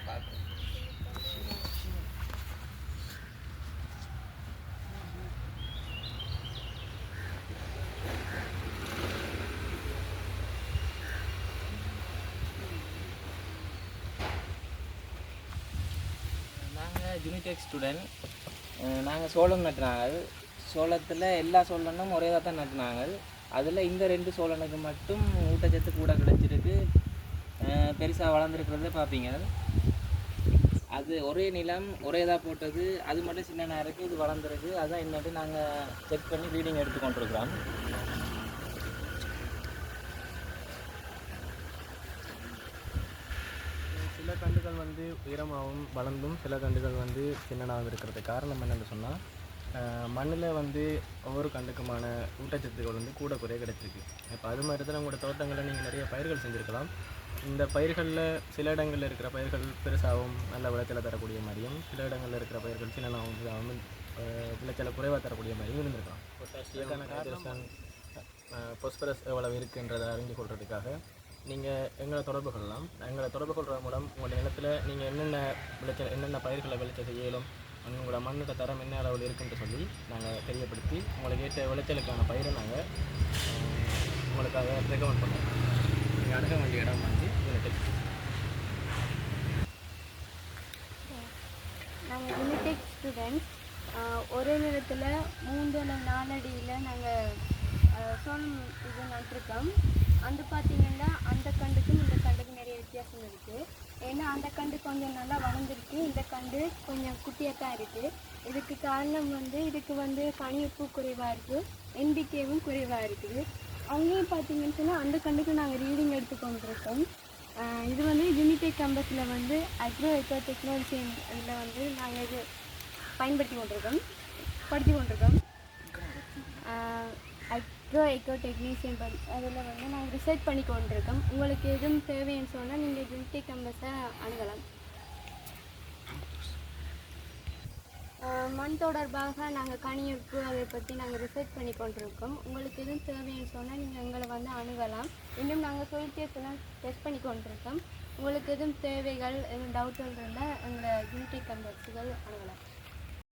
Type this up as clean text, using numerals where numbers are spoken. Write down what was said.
நாங்கள் Unitech student. நாங்கள் சோளம் நட்டுனாங்க. சோளத்தில் எல்லா சோளனும் ஒரே தான் நட்டுனாங்க. அதில் இந்த 2 சோளனுக்கு மட்டும் ஊட்டச்சத்து கூட கிடச்சிருக்கு, பெருசாக வளர்ந்துருக்கிறத பார்ப்பீங்க. அது ஒரே நிலம் ஒரே இதாக போட்டது, அது மட்டும் சின்ன இருக்குது, இது வளர்ந்துருக்கு. அதுதான் என்னட்டு நாங்கள் செக் பண்ணி ரீடிங் எடுத்து கொண்டிருக்கிறோம். சில கண்டுகள் வந்து உயரமாகவும் வளர்ந்தும் சில கண்டுகள் வந்து சின்னனாகவும் இருக்கிறது காரணம் என்னென்னு சொன்னால், மண்ணில் வந்து ஒவ்வொரு கண்டுக்குமான ஊட்டச்சத்துக்கள் வந்து கூட குறைய கிடச்சிருக்கு. இப்போ அது மாதிரி தான் உங்களோட தோட்டங்களில் நீங்கள் நிறைய பயிர்கள் செஞ்சுருக்கலாம். இந்த பயிர்களில் சில இடங்களில் இருக்கிற பயிர்கள் பெருசாகவும் நல்ல விளைச்சலை தரக்கூடிய மாதிரியும், சில இடங்களில் இருக்கிற பயிர்கள் சின்னனாகவும் இதாகவும் விளைச்சலை குறைவாக தரக்கூடிய மாதிரியும் இருந்திருக்கலாம். பொட்டாசியம், ஹைட்ரஜன், பொஸ்பரஸ் எவ்வளவு இருக்குன்றதை அறிஞ்சு கொள்றதுக்காக நீங்கள் எங்களை தொடர்பு கொள்ளலாம். எங்களை தொடர்பு கொள்கிற மூலம் உங்களுடைய நிலத்தில் நீங்கள் என்னென்ன பயிர்களை விளைச்ச செய்யலும், உங்களோட மண்ணோட தரம் என்ன அளவில் இருக்குன்னு சொல்லி நாங்கள் தெரியப்படுத்தி உங்களுக்கு ஏற்ற விளைச்சலுக்கான பயிரை நாங்கள் உங்களுக்காக ரெக்கமெண்ட் பண்ணுவோம். நீங்கள் அணுக வேண்டிய இடம் வந்து யூனிடெக். நாங்கள் யூனிடெக் ஸ்டூடெண்ட்ஸ். ஒரே நேரத்தில் 3 அல்லது 4 அடியில் நாங்கள் சோளம் இது நட்டுருக்கோம். வந்து பார்த்திங்கன்னா அந்த கண்டுக்கும் இந்த கண்டுக்கும் நிறைய வித்தியாசம் இருக்குது. ஏன்னா அந்த கண்டு கொஞ்சம் நல்லா வளர்ந்துருக்கு, இந்த கண்டு கொஞ்சம் குட்டியாக தான் இருக்குது. இதுக்கு காரணம் வந்து இதுக்கு வந்து கனியுப்பு குறைவாக இருக்குது, NPKவும் குறைவாக இருக்குது. அங்கேயும் பார்த்திங்கன்னு சொன்னால் அந்த கண்டுக்கு நாங்கள் ரீடிங் எடுத்துக்கொண்டிருக்கோம். இது வந்து யூனிடெக் கேம்பஸில் வந்து அக்ரோ எக்கோ டெக்னாலஜி இதில் வந்து நாங்கள் இது படித்து கொண்டிருக்கோம். அக்ரோ எக்கோ டெக்னீஷியன் அதில் வந்து நாங்கள் ரிசர்ச் பண்ணி கொண்டிருக்கோம். உங்களுக்கு எதுவும் தேவைன்னு சொன்னால் நீங்கள் யூனிடெக் கேம்பஸை அணுகலாம். மண் தொடர்பாக நாங்கள் கனியுப்பு அதை பற்றி நாங்கள் ரிசர்ச் பண்ணி கொண்டிருக்கோம். உங்களுக்கு எதுவும் தேவைன்னு சொன்னால் நீங்கள் எங்களை வந்து அணுகலாம். இன்னும் நாங்கள் சொல்லிட்டேஸ்லாம் டெஸ்ட் பண்ணி கொண்டிருக்கோம். உங்களுக்கு எதுவும் தேவைகள் எதுவும் டவுட்டுகள் இருந்தால் எங்களை யூனிடெக் கேம்பஸுகள் அணுகலாம்.